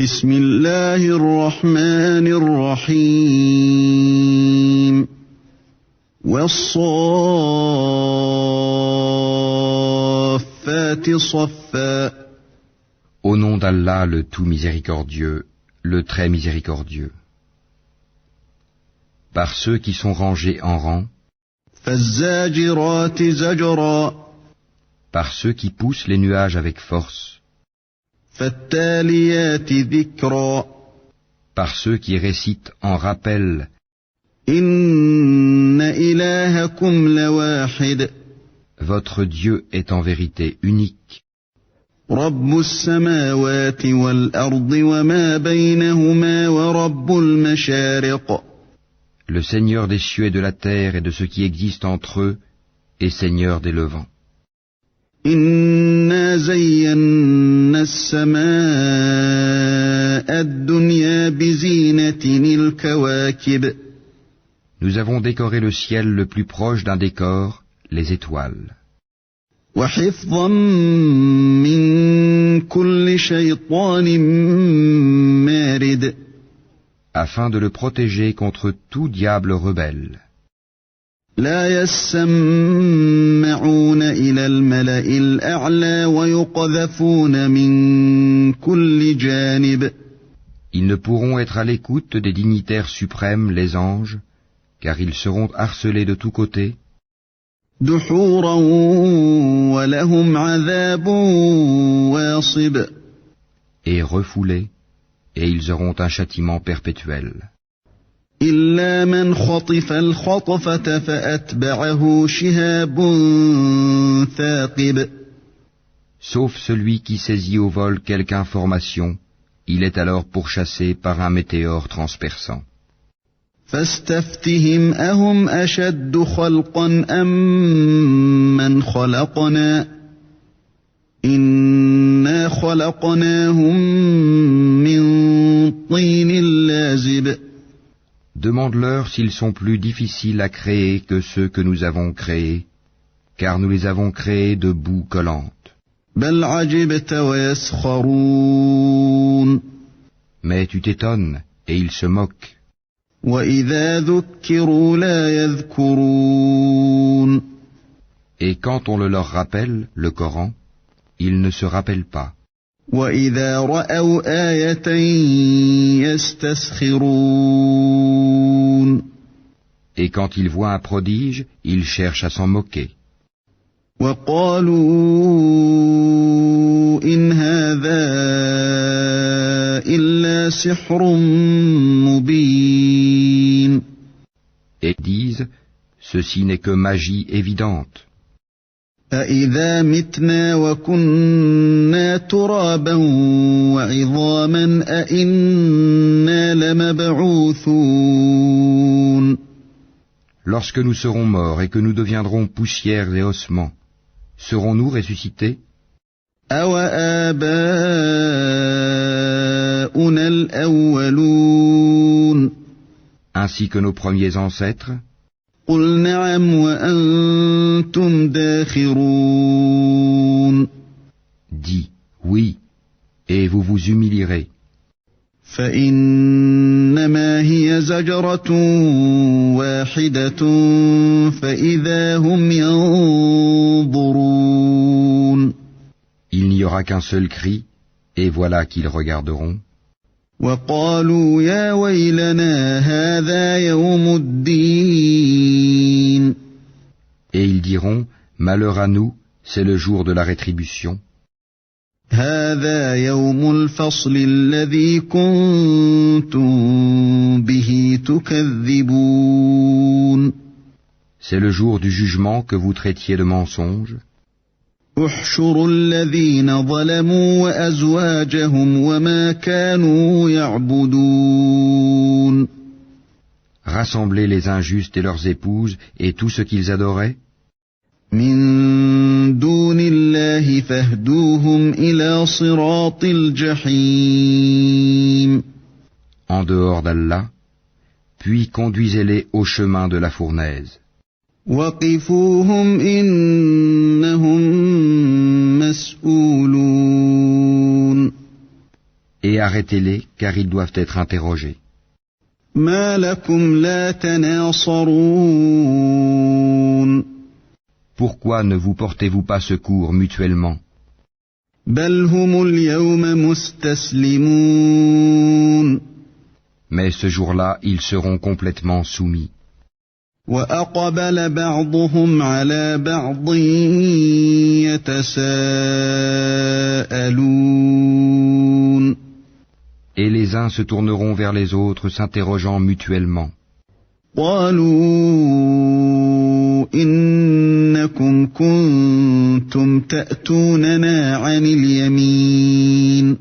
بسم الله الرحمن الرحيم والصافات صفا Au nom d'Allah, le tout miséricordieux, le très miséricordieux. Par ceux qui sont rangés en rang, فالزاجرات زجرا par ceux qui poussent les nuages avec force, فالتاليات ذكرا par ceux qui récitent en rappel, إن إلهكم لواحد votre Dieu est en vérité unique, رب السماوات والأرض وما بينهما ورب المشارق le Seigneur des cieux et de la terre et de ce qui existe entre eux, et Seigneur des levants. إنا زينا السماء الدنيا بزينة الكواكب Nous avons décoré le ciel le plus proche d'un décor, les étoiles, وحفظا من كل شيطان مارد afin de le protéger contre tout diable rebelle. لا يسمعون إلى الملأ الأعلى ويقذفون من كل جانب Ils ne pourront être à l'écoute des dignitaires suprêmes, les anges, car ils seront harcelés de tous côtés, دحورا ولهم عذاب واصب et refoulés, et ils auront un châtiment perpétuel. إلا من خطف الخطفة فأتبعه شهاب ثاقب Sauf celui qui saisit au vol quelque information, il est alors pourchassé par un météore transperçant. فاستفتهم أهم أشد خلقا أم من خلقنا إنا خلقناهم من طين لازب Demande-leur s'ils sont plus difficiles à créer que ceux que nous avons créés, car nous les avons créés de boue collante. بل عجبت ويسخرون Mais tu t'étonnes, et ils se moquent. وإذا ذكروا لا يذكرون Et quand on le leur rappelle, le Coran, ils ne se rappellent pas. وإذا رأوا آية يستسخرون Et quand ils voient un prodige, ils cherchent à s'en moquer. وقالوا إن هذا إلا سحر مبين Et disent, ceci n'est que magie évidente. أإذا متنا وكنا ترابا وعظاما أإنا لمبعوثون Lorsque nous serons morts et que nous deviendrons poussière et ossements, serons-nous ressuscités? أوآباؤنا الأولون Ainsi que nos premiers ancêtres? قل نعم وأنتم داخرون Dis, oui, et vous vous humilierez. فإنما هي زجرة واحدة فإذا هم ينظرون Il n'y aura qu'un seul cri, et voilà qu'ils regarderont. وقالوا يا ويلنا هذا يوم الدين Et ils diront, malheur à nous, c'est le jour de la rétribution. هذا يوم الفصل الذي كنتم به تكذبون C'est le jour du jugement que vous traitiez de mensonge. احشروا الذين ظلموا وأزواجهم وما كانوا يعبدون Rassemblez les injustes et leurs épouses et tout ce qu'ils adoraient. من دون الله فاهدوهم إلى صراط الجحيم En dehors d'Allah, puis conduisez-les au chemin de la fournaise. وقفوهم إنهم مسؤولون Et arrêtez-les, car ils doivent être interrogés. ما لكم لا تناصرون Pourquoi ne vous portez-vous pas secours mutuellement? بل هم اليوم مستسلمون Mais ce jour-là, ils seront complètement soumis. وأقبل بعضهم على بعض يتساءلون Et les uns se tourneront vers les autres, s'interrogeant mutuellement. قالوا إنكم كنتم تأتوننا عن اليمين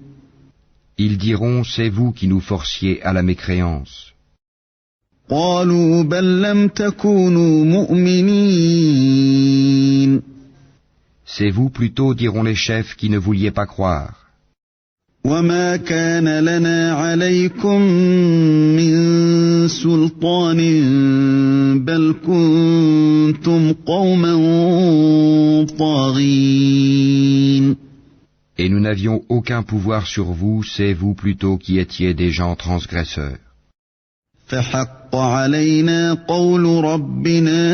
Ils diront, c'est vous qui nous forciez à la mécréance. قالوا بل لم تكونوا مؤمنين C'est vous plutôt, diront les chefs, qui ne vouliez pas croire. وما كان لنا عليكم من سلطان بل كنتم قوما طاغين Et nous n'avions aucun pouvoir sur vous, c'est vous plutôt qui étiez des gens transgresseurs. فحق علينا قول ربنا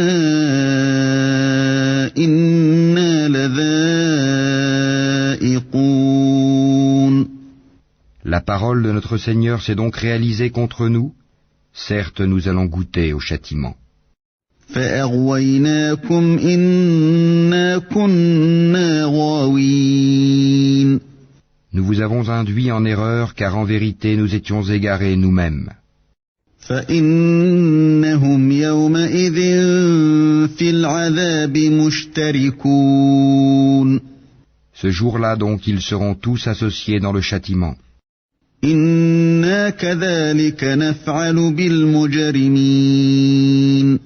إنا لذائقون La parole de notre Seigneur s'est donc réalisée contre nous. Certes, nous allons goûter au châtiment. فأغويناكم إنا كنا غاوين Nous vous avons induit en erreur, car en vérité nous étions égarés nous-mêmes. فإنهم يومئذ في العذاب مشتركون Ce jour-là donc ils seront tous associés dans le châtiment. إنا كذلك نفعل بالمجرمين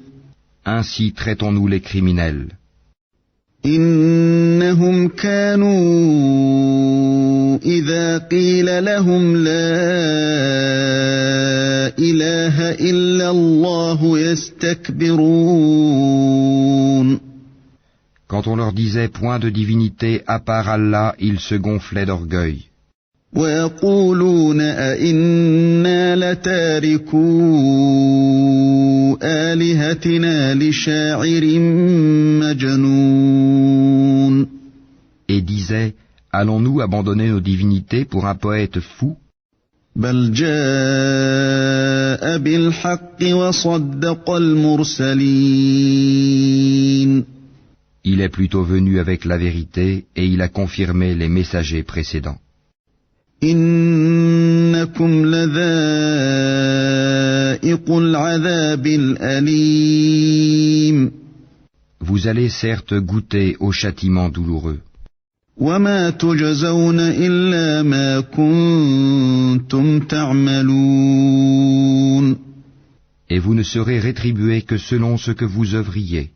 Ainsi traitons-nous les criminels. إنهم كانوا إذا قيل لهم لا إله إلا الله يستكبرون Quand on leur disait point de divinité à part Allah, ils se gonflaient d'orgueil. ويقولون أئنا لتاركو آلهتنا لشاعر مجنون Et disaient, allons-nous abandonner nos divinités pour un poète fou? بل جاء بالحق وصدق المرسلين Il est plutôt venu avec la vérité et il a confirmé les messagers précédents. إنكم لذائق العذاب الأليم Vous allez certes goûter au châtiment douloureux. وما تجزون إلا ما كنتم تعملون Et vous ne serez rétribués que selon ce que vous œuvriez.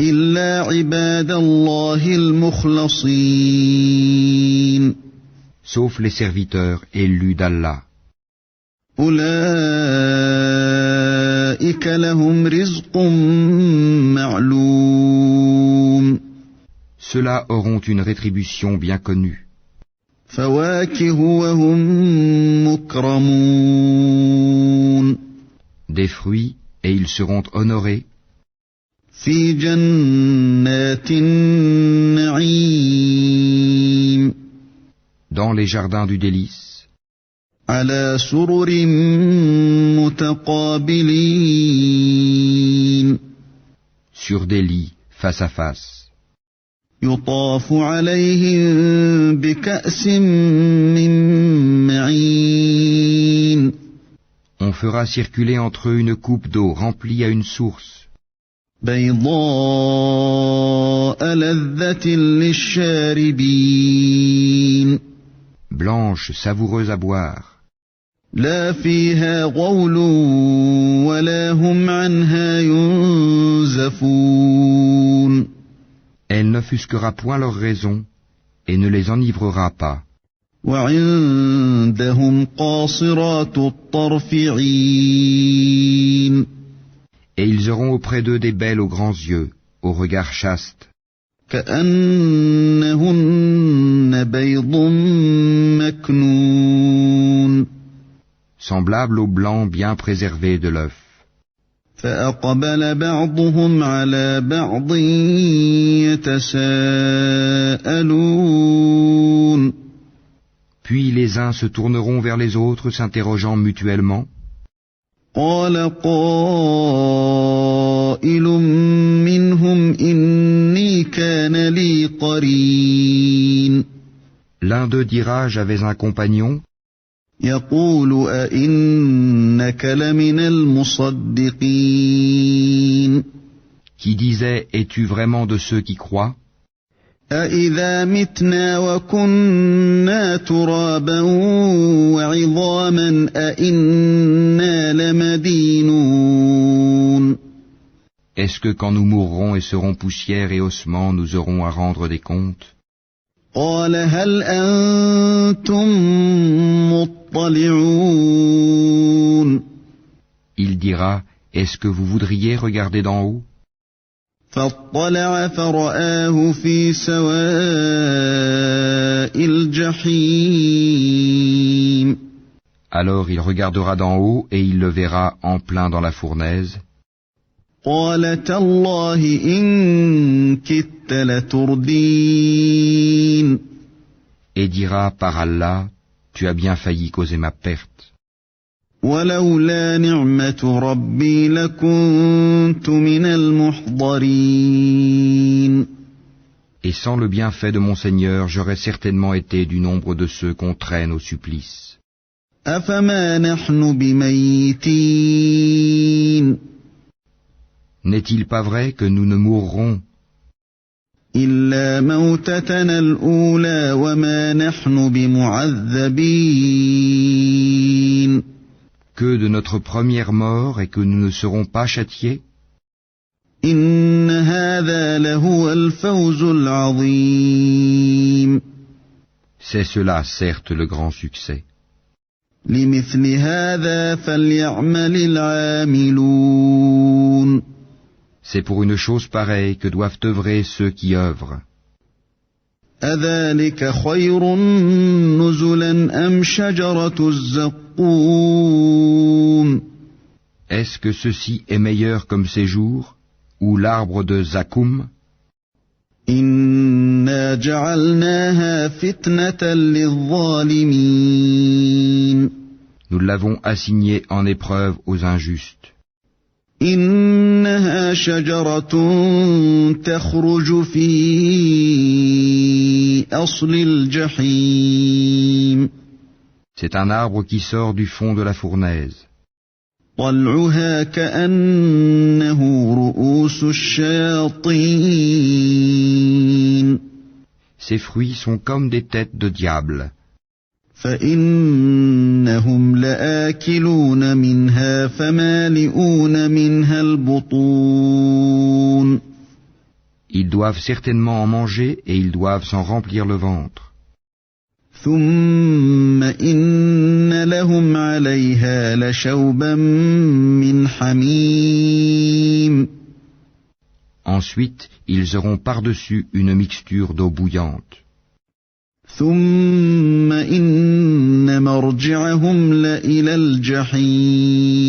إلا عباد الله المخلصين Sauf les serviteurs élus d'Allah. أولئك لهم رزق معلوم Ceux-là auront une rétribution bien connue. فواكه وهم مكرمون Des fruits, et ils seront honorés في جنات النعيم dans les jardins du délice, على سرر متقابلين sur des lits face à face. يطاف عليهم بكأس من معين On fera circuler entre eux une coupe d'eau remplie à une source, بيضاء لذة للشاربين blanche, savoureuse à boire. لا فيها غول ولا هم عنها ينزفون Elle n'offusquera point leur raison et ne les enivrera pas. وعندهم قاصرات الطرف عين Et ils auront auprès d'eux des belles aux grands yeux, au regard chaste. كأنهن بيض مكنون semblable au blanc bien préservé de l'œuf. فأقبل بعضهم على بعض يتساءلون Puis les uns se tourneront vers les autres, s'interrogeant mutuellement. قال قائل منهم إني كان لي قرين L'un d'eux dira, j'avais un compagnon, يقول أئنك لمن المصدقين qui disait, es-tu vraiment de ceux qui croient? أإذا متنا وكنا ترابا وعظاما أإنا لمدينون Est-ce que quand nous mourrons et serons poussière et ossements, nous aurons à rendre des comptes? قال هل أنتم مطلعون Il dira, est-ce que vous voudriez regarder d'en haut? فاطلع فرآه في سواء الجحيم Alors il regardera d'en haut et il le verra en plein dans la fournaise. قال تالله إن كدت لتردين Et dira, par Allah, tu as bien failli causer ma perte. ولولا نعمة ربي لكنت من المحضرين Et sans le bienfait de mon Seigneur, j'aurais certainement été du nombre de ceux qu'on traîne au supplice. أفما نحن بميتين N'est-il pas vrai que nous ne mourrons إلا موتتنا الأولى وما نحن بمعذبين que de notre première mort et que nous ne serons pas châtiés? إن هذا لهو الفوز العظيم C'est cela, certes, le grand succès. لمثل هذا فليعمل العاملون C'est pour une chose pareille que doivent œuvrer ceux qui œuvrent. أذلك خير نزلا أم شجرة الزقوم Est-ce que ceci est meilleur comme séjour, ou l'arbre de Zakoum? إنا جعلناها فتنة للظالمين Nous l'avons assigné en épreuve aux injustes. إنها شجرة تخرج في أصل الجحيم C'est un arbre qui sort du fond de la fournaise. طلعها كأنه رؤوس الشياطين Ses fruits sont comme des têtes de diable. فإنهم لآكلون منها فمالئون منها البطون Ils doivent certainement en manger et ils doivent s'en remplir le ventre. ثم إن لهم عليها لشوبا من حميم Ensuite, ils auront par-dessus une mixture d'eau bouillante. ثم إن مرجعهم لإلى الجحيم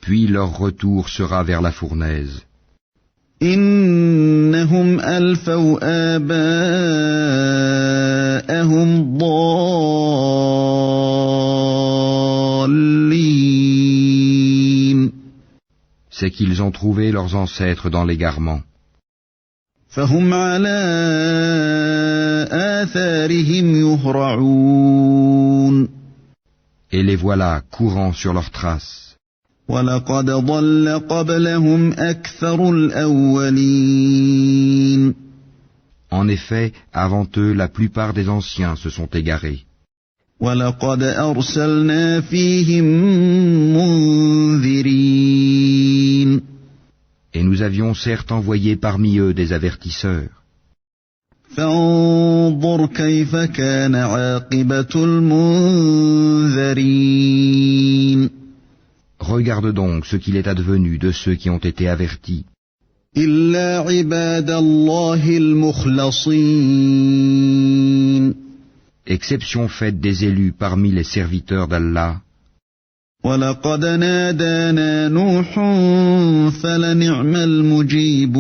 Puis leur retour sera vers la fournaise. إنهم ألفوا آباءهم ضالين C'est qu'ils ont trouvé leurs ancêtres dans l'égarement. فهم على آثارهم يهرعون Et les voilà courant sur leurs traces. ولقد ضل قبلهم أكثر الأولين En effet, avant eux, la plupart des anciens se sont égarés. ولقد أرسلنا فيهم منذرين Et nous avions certes envoyé parmi eux des avertisseurs. فانظر كيف كان عاقبة المنذرين Regarde donc ce qu'il est advenu de ceux qui ont été avertis. إلا عباد الله المخلصين. Exception faite des élus parmi les serviteurs d'Allah. وَلَقَدْ نَادَانَا نُوحٌ فَلَنِعْمَ الْمُجِيبُونَ.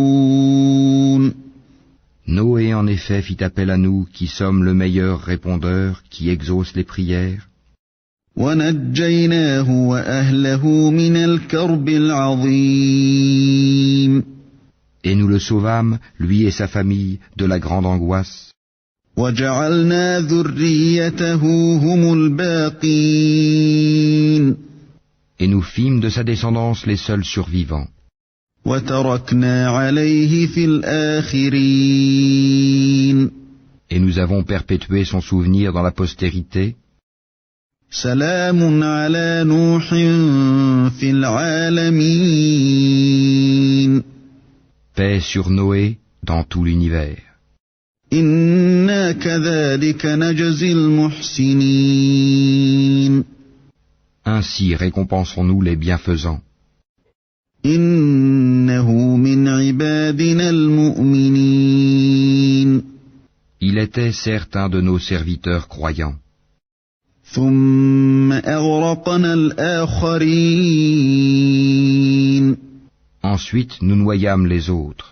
Noé en effet fit appel à nous qui sommes le meilleur répondeur qui exauce les prières. وَنَجَّيْنَاهُ وَأَهْلَهُ مِنَ الْكَرْبِ الْعَظِيمِ. Et nous le sauvâmes, lui et sa famille, de la grande angoisse. وَجَعَلْنَا ذُرِّيَّتَهُ هُمُ الْبَاقِينَ. Et nous fîmes de sa descendance les seuls survivants. وَتَرَكْنَا عَلَيْهِ فِي الْآخِرِينَ. Et nous avons perpétué son souvenir dans la postérité. سَلَامٌ عَلَى نُوحٍ فِي الْعَالَمِينَ. Paix sur Noé dans tout l'univers. إِنَّا كَذَلِكَ نَجْزِي الْمُحْسِنِينَ. Ainsi récompensons-nous les bienfaisants. إِنَّهُ مِنْ عِبَادِنَا الْمُؤْمِنِينَ. Il était certes un de nos serviteurs croyants. ثُمَّ أَغْرَقْنَا الْآخَرِينَ. Ensuite nous noyâmes les autres.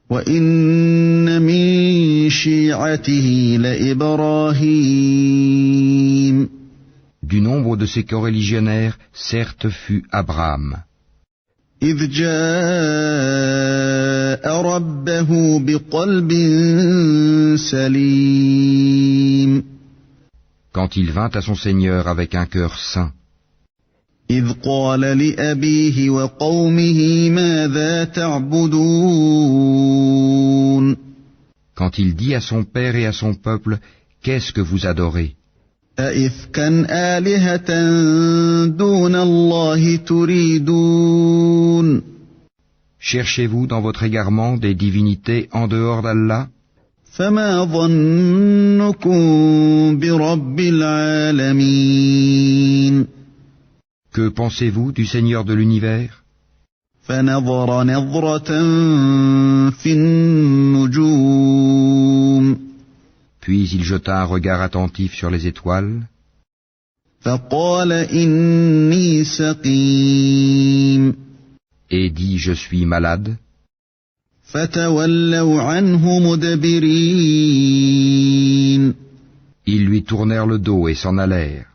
وَإِنَّ مِن شِيعَتِهِ لَإِبْرَاهِيمَ. Du nombre de ses coreligionnaires, certes fut Abraham. إِذْ جَاءَ رَبَّهُ بِقَلْبٍ سَلِيمٍ. Quand il vint à son Seigneur avec un cœur saint. إِذْ قَالَ لِأَبِيهِ وَقَوْمِهِ مَاذَا تَعْبُدُونَ. Quand il dit à son père et à son peuple, qu'est-ce que vous adorez? أَئِفْكًا آلِهَةً دُونَ اللَّهِ تُرِيدُونَ. Cherchez-vous dans votre égarement des divinités en dehors d'Allah? فَمَا ظَنُّكُم بِرَبِّ الْعَالَمِينَ. Que pensez-vous du Seigneur de l'univers? فَنَظَرَ نَظْرَةً فِي النُّجُومِ. Puis il jeta un regard attentif sur les étoiles. فَقَالَ إِنِّي سَقِيمٌ. Et dit, je suis malade. فَتَوَلَّوْا عَنْهُ مُدْبِرِينَ. Ils lui tournèrent le dos et s'en allèrent.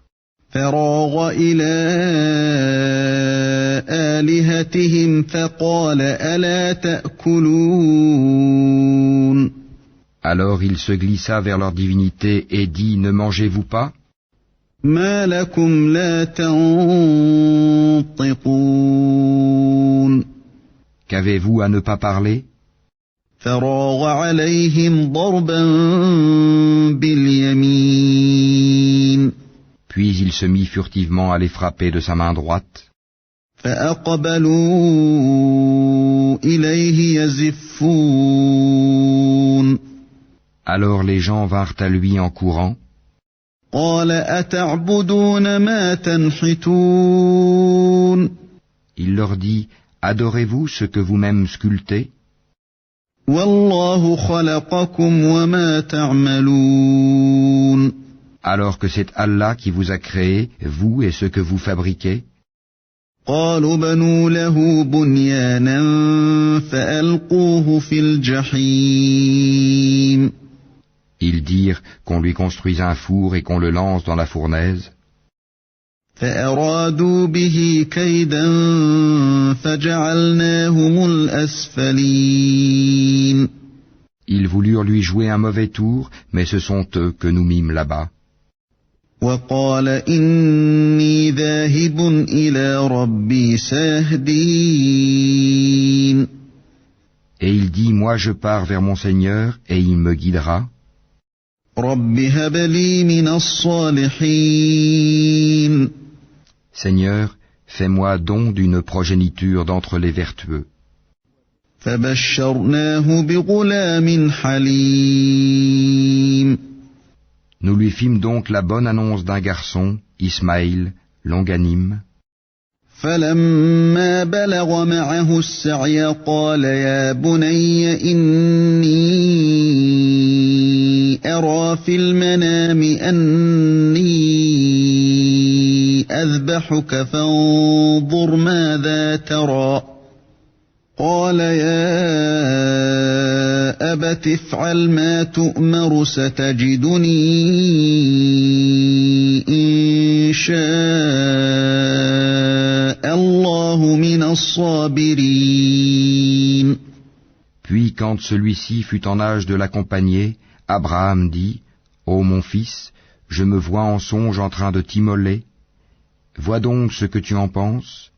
فَرَاغَ إِلَىٰ آلِهَتِهِمْ فَقَالَ أَلَا تَأْكُلُونَ. Alors il se glissa vers leur divinité et dit, ne mangez-vous pas? مَا لَكُمْ لَا تَنطِقُونَ. Qu'avez-vous à ne pas parler? فَرَاغَ عَلَيْهِمْ ضَرْبًا بِالْيَمِينِ. Puis il se mit furtivement à les frapper de sa main droite. فَأَقْبَلُوا إِلَيْهِ يَزِفُّونَ. Alors les gens vinrent à lui en courant. قَالَ أَتَعْبُدُونَ مَا تَنْحِتُونَ. Il leur dit, adorez-vous ce que vous-même sculptez? وَاللَّهُ خَلَقَكُمْ وَمَا تَعْمَلُونَ. Alors que c'est Allah qui vous a créé, vous et ce que vous fabriquez. قَالُوا بَنُوا لَهُ بُنْيَانًا فَأَلْقُوهُ فِي الْجَحِيمِ. Ils dirent qu'on lui construise un four et qu'on le lance dans la fournaise. فَأَرَادُوا بِهِ كَيْدًا فَجَعَلْنَاهُمُ الْأَسْفَلِينَ. Ils voulurent lui jouer un mauvais tour, mais ce sont eux que nous mîmes là-bas. وَقَالَ إِنِّي ذَاهِبٌ إِلَىٰ رَبِّي سَيَهْدِينِ. Et il dit, moi je pars vers mon Seigneur et il me guidera. رَبِّ هَبْ لِي مِنَ الصَّالِحِينَ. Seigneur, fais-moi don d'une progéniture d'entre les vertueux. فَبَشَّرْنَاهُ بِغُلَامٍ حَلِيمٍ. Nous lui fîmes donc la bonne annonce d'un garçon, Ismaïl, longanime. فلما بلغ معه السعي قال يا بني إني أرى في المنام أني أذبحك فانظر ماذا ترى قال يا أبت افعل ما تؤمر ستجدني إن شاء الله من الصابرين. Puis quand celui-ci fut en âge de l'accompagner, Abraham dit, Ô mon fils, je me vois en songe en train de t'immoler. Vois donc ce que tu en penses.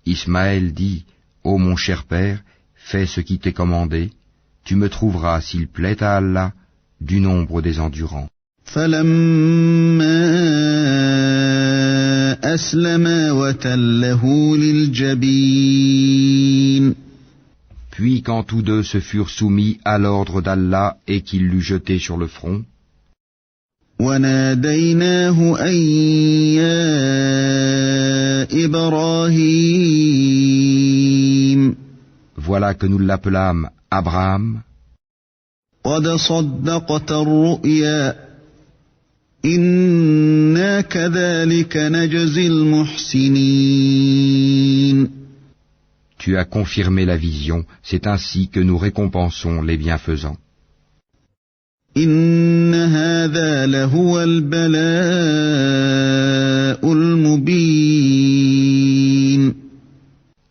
Ismaël dit, Ô mon cher père, fais ce qui t'est commandé. Tu me trouveras, s'il plaît à Allah, du nombre des endurants. فلما أسلما وتله للجبين. Puis quand tous deux se furent soumis à l'ordre d'Allah et qu'il l'eut jeté sur le front, وناديناه أن يا إبراهيم. voilà que nous l'appelâmes Abraham. قد صدقت الرؤيا إنا كذلك نجزي المحسنين. Tu as confirmé la vision, c'est ainsi que nous récompensons les bienfaisants. إن هذا لهو البلاء المبين.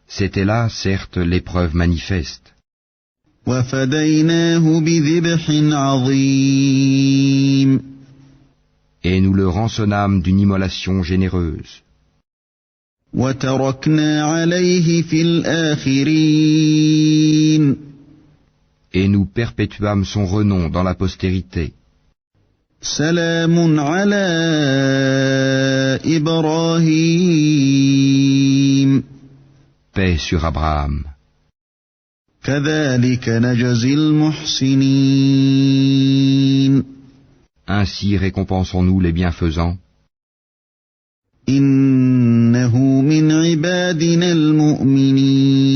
C'était là, certes, l'épreuve manifeste. وفديناه بذبح عظيم. Et nous le rançonnâmes d'une immolation généreuse. وتركنا عليه في الآخرين. Et nous perpétuâmes son renom dans la postérité. سلام على إبراهيم. Paix sur Abraham. كذلك نجزي المحسنين. Ainsi récompensons-nous les bienfaisants. إنه من عبادنا المؤمنين.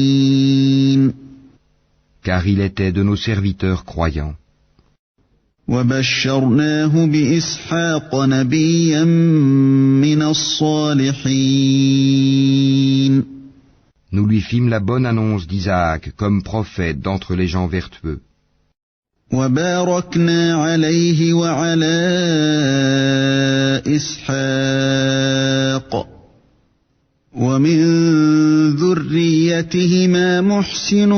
Car il était de nos serviteurs croyants. وبشرناه بإسحاق نبيا من الصالحين. Nous lui fîmes la bonne annonce d'Isaac comme prophète d'entre les gens vertueux. وباركنا عليه وعلى إسحاق ومن ذريتهما محسن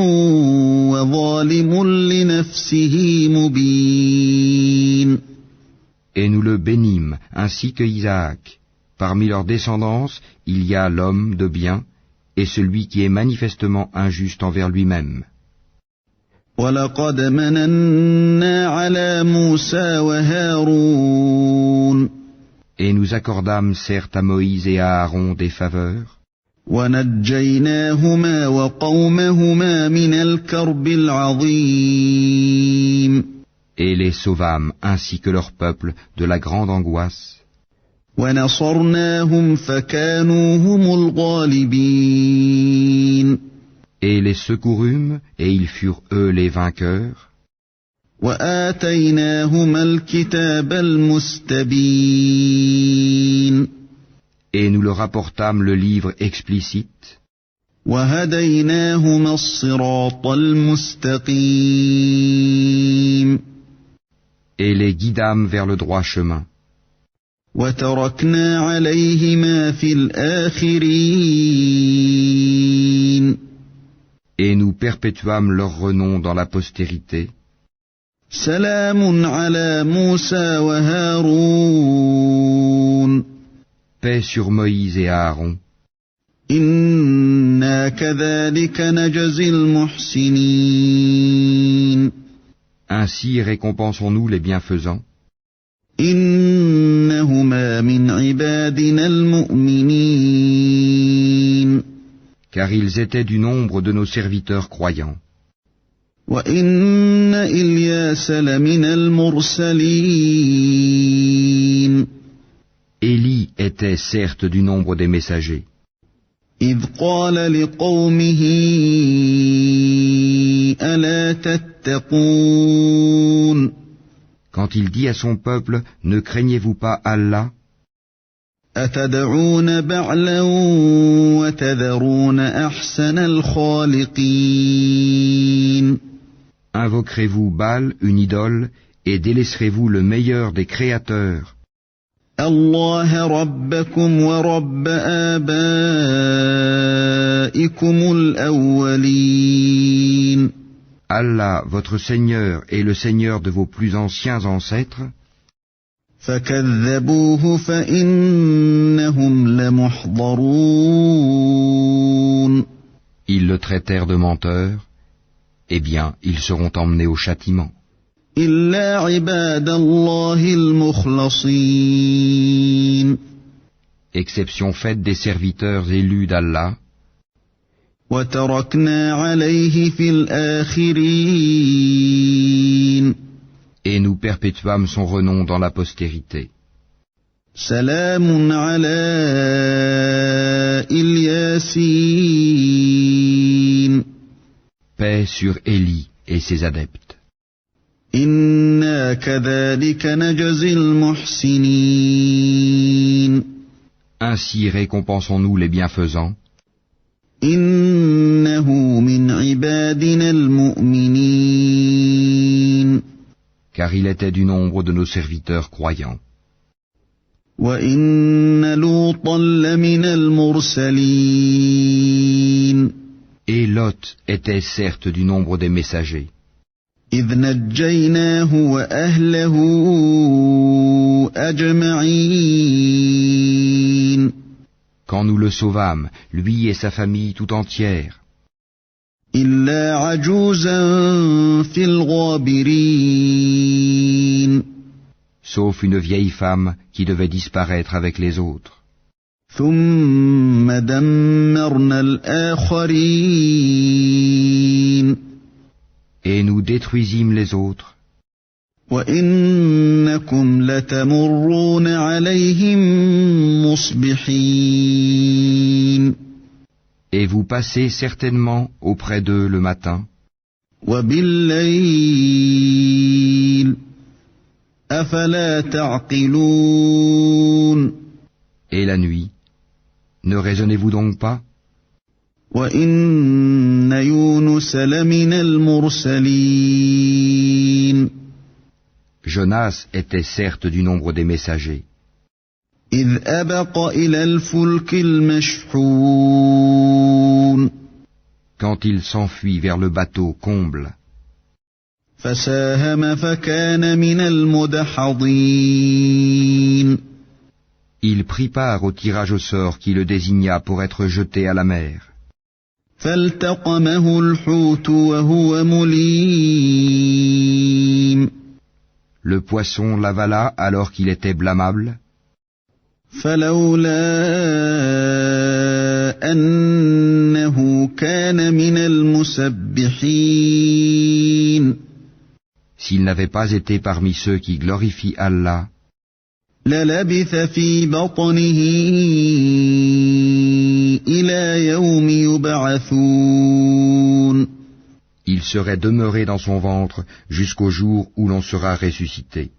وظالم لنفسه مبين. Et nous le bénîmes, ainsi que Isaac. Parmi leur descendance, il y a l'homme de bien, et celui qui est manifestement injuste envers lui-même. وَلَقَدْ مَنَنَّا عَلَى مُوسَى وَهَارُونَ. Et nous accordâmes certes à Moïse et à Aaron des faveurs. وَنَجَّيْنَاهُمَا وَقَوْمَهُمَا مِنَ الْكَرْبِ الْعَظِيمِ. Et les sauvâmes, ainsi que leur peuple, de la grande angoisse. وَنَصَرْنَاهُمْ فَكَانُوا هُمُ الْغَالِبِينَ. Et les secourûmes, et ils furent eux les vainqueurs. وَآتَيْنَاهُمَا الْكِتَابَ الْمُسْتَبِينَ. Et nous leur apportâmes le livre explicite. وَهَدَيْنَاهُمَا الصِّرَاطَ الْمُسْتَقِيمَ. Et les guidâmes vers le droit chemin. وَتَرَكْنَا عَلَيْهِمَا فِي الْآخِرِينَ. Et nous perpétuâmes leur renom dans la postérité. سَلَامٌ عَلَى مُوسَى وَهَارُونَ. Paix sur Moïse et Aaron. إِنَّا كَذَلِكَ نَجْزِي الْمُحْسِنِينَ. Ainsi récompensons-nous les bienfaisants. إِنَّهُمَا مِنْ عِبَادِنَا الْمُؤْمِنِينَ. Car ils étaient du nombre de nos serviteurs croyants. وَإِنَّ إِلْيَاسَ لَمِنَ الْمُرْسَلِينَ. Élie était certes du nombre des messagers. إذ قال لقومه ألا تتقون Quand il dit à son peuple, ne craignez-vous pas Allah? أتدعون بعلا وتذرون أحسن الخالقين Invoquerez-vous Baal, une idole, et délaisserez-vous le meilleur des créateurs? الله ربكم ورب آبائكم الأولين Allah, votre Seigneur, est le Seigneur de vos plus anciens ancêtres. فكذبوه فإنهم لمحضرون Ils le traitèrent de menteur. Eh bien, ils seront emmenés au châtiment. إلا عباد الله المخلصين Exception faite des serviteurs élus d'Allah. وتركنا عليه في الآخرين Et nous perpétuâmes son renom dans la postérité. سلام على الياسين Paix sur Élie et ses adeptes. إنا كذلك نجزي المحسنين Ainsi récompensons-nous les bienfaisants, إنه من عبادنا المؤمنين car il était du nombre de nos serviteurs croyants. وإن لوطا لمن المرسلين Et Lot était certes du nombre des messagers, إذ نجيناه وأهله أجمعين quand nous le sauvâmes, lui et sa famille tout entière, إلا عجوزا في الغابرين sauf une vieille femme qui devait disparaître avec les autres. ثم دمرنا الآخرين Et nous détruisîmes les autres, وإنكم لتمرون عليهم مصبحين et vous passez certainement auprès d'eux le matin, وبالليل أفلا تعقلون et la nuit. Ne raisonnez-vous donc pas? وإن يونس لمن المرسلين Jonas était certes du nombre des messagers, إذ أبق إلى الفلك المشحون quand il s'enfuit vers le bateau comble, فساهم فكان من المدحضين il prit part au tirage au sort qui le désigna pour être jeté à la mer. فالتقمه الحوت وهو مليم Le poisson l'avala alors qu'il était blâmable, فلولا أنه كان من المسبحين s'il n'avait pas été parmi ceux qui glorifient Allah, للبث في بطنه إلى يوم يبعثون il serait demeuré dans son ventre jusqu'au jour où l'on sera ressuscité.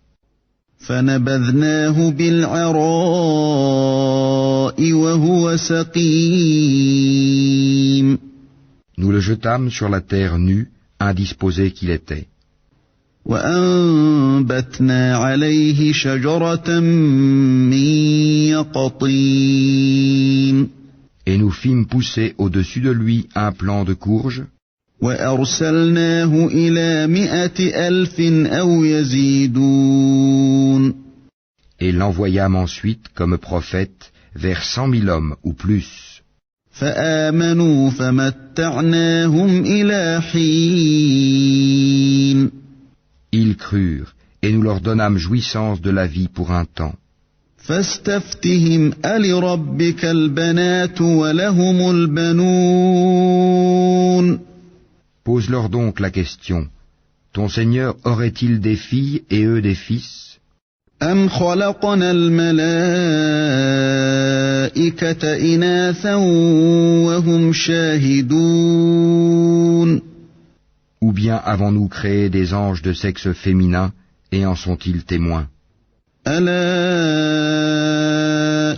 فنبذناه بالعراء وهو سقيم Nous le jetâmes sur la terre nue, indisposé qu'il était. وأنبتنا عليه شجرة من يقطين Et nous fîmes pousser au-dessus de lui un plant de courge, وأرسلناه إلى 100,000 أو يزيدون et l'envoyâmes ensuite comme prophète vers 100 000 hommes ou plus. فآمنوا فمتعناهم إلى حين Ils crurent, et nous leur donnâmes jouissance de la vie pour un temps. فاستفتهم ألربك البنات ولهم البنون Pose-leur donc la question, ton Seigneur aurait-il des filles et eux des fils? أم خلقنا الملائكة إناثا وهم شاهدون Ou bien avons-nous créé des anges de sexe féminin et en sont-ils témoins? ألا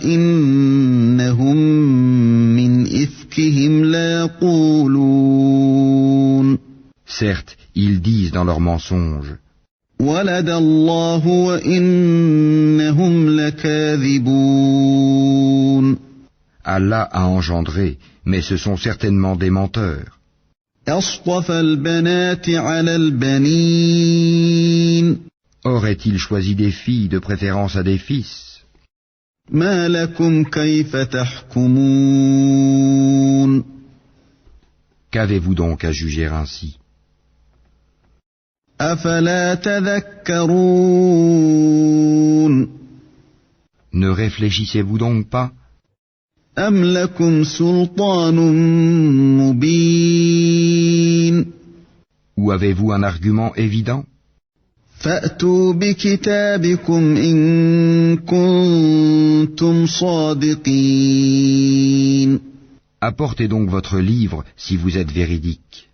إنهم من إفكهم ليقولون Certes, ils disent dans leurs mensonges, ولد الله وإنهم لكاذبون Allah a engendré, mais ce sont certainement des menteurs. أصطفى البنات على البنين Aurait-il choisi des filles de préférence à des fils? ما لكم كيف تحكمون Qu'avez-vous donc à juger ainsi? أفلا تذكرون Ne réfléchissez-vous donc pas? أم لكم سلطان مبين Ou avez-vous un argument évident? فأتوا بكتابكم إن كنتم صادقين Apportez donc votre livre si vous êtes véridique.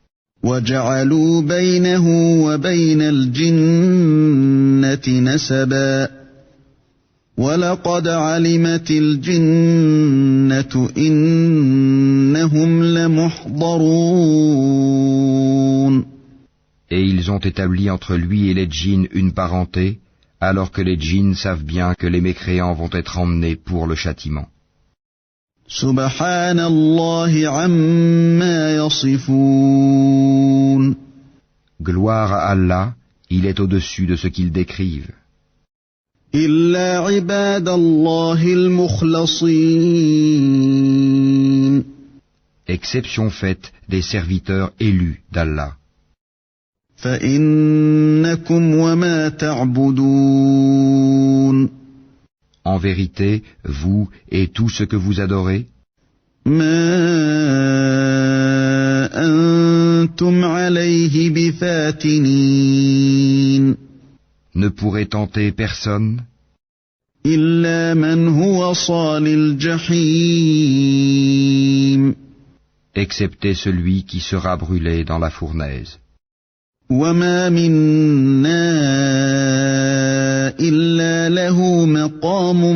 وجعلوا بينه وبين الجنة نسبا ولقد علمت الجنة إنهم لمحضرون Et ils ont établi entre lui et les djinns une parenté, alors que les djinns savent bien que les mécréants vont être emmenés pour le châtiment. سبحان الله عما يصفون Gloire à Allah, il est au-dessus de ce qu'ils décrivent. إلا عباد الله المخلصين Exception faite des serviteurs élus d'Allah. فإنكم وما تعبدون En vérité, vous et tout ce que vous adorez, ما أنتم عليه بفاتنين ne pourrez tenter personne, إلا من هو صال الجحيم excepté celui qui sera brûlé dans la fournaise. وما منا إلا له مقام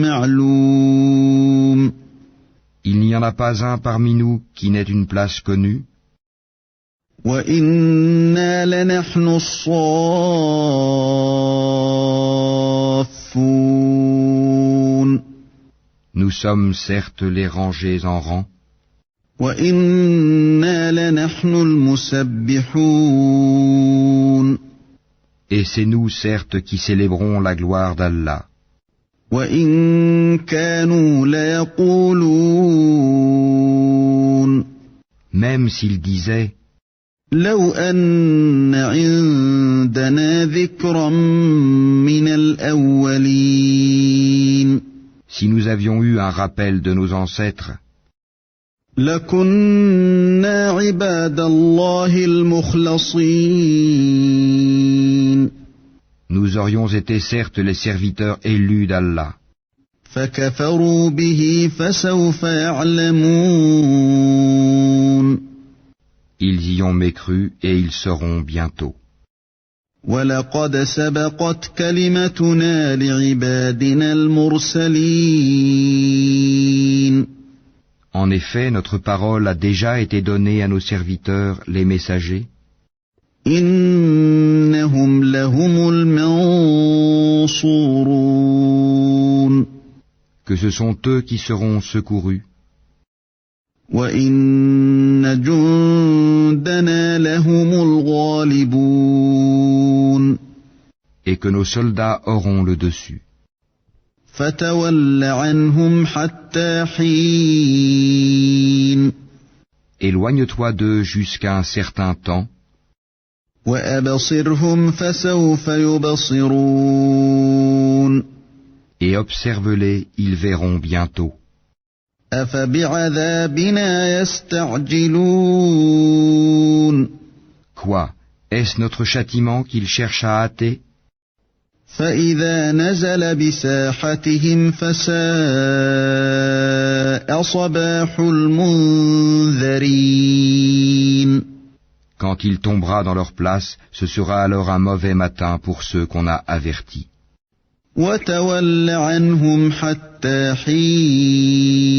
معلوم Il n'y en a pas un parmi nous qui n'ait une place connue, وإنا لنحن الصافون nous sommes certes les rangés en rang, وإنا لنحن المسبحون et c'est nous certes qui célébrons la gloire d'Allah. وإن كانوا ليقولون Même s'ils disaient, لو أن عندنا ذكرا من الأولين si nous avions eu un rappel de nos ancêtres, لكنا عباد الله المخلصين nous aurions été certes les serviteurs élus d'Allah. فكفروا به فسوف يعلمون Ils y ont mécru et ils sauront bientôt. ولقد سبقت كلمتنا لعبادنا المرسلين En effet, notre parole a déjà été donnée à nos serviteurs, les messagers, إنهم لهم المنصورون que ce sont eux qui seront secourus, وإن جندنا لهم الغالبون et que nos soldats auront le dessus. فتول عنهم حتى حين Éloigne-toi d'eux jusqu'à un certain temps, وأبصرهم فسوف يبصرون et observe-les, ils verront bientôt. أفبعذابنا يستعجلون Quoi? Est-ce notre châtiment qu'ils cherchent à hâter? فإذا نزل بساحتهم فساء صباح المنذرين. Quand il tombera dans leur place, ce sera alors un mauvais matin pour ceux qu'on a avertis. وتول عنهم حتى حين.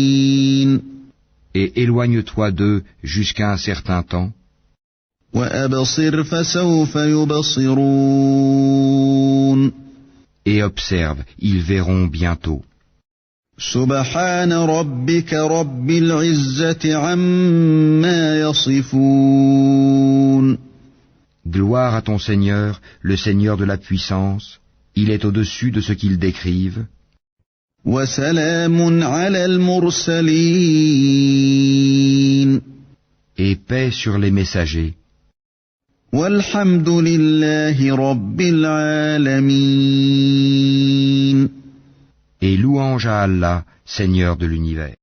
Et éloigne-toi d'eux jusqu'à un certain temps. وأبصر فسوف يبصرون. Et observe, ils verront bientôt. سبحان ربك رب العزة عما يصفون. Gloire à ton Seigneur, le Seigneur de la puissance, il est au-dessus de ce qu'ils décrivent. وسلام على المرسلين. Et paix sur les messagers. والحمد لله رب العالمين. Et louange à Allah, Seigneur de l'univers.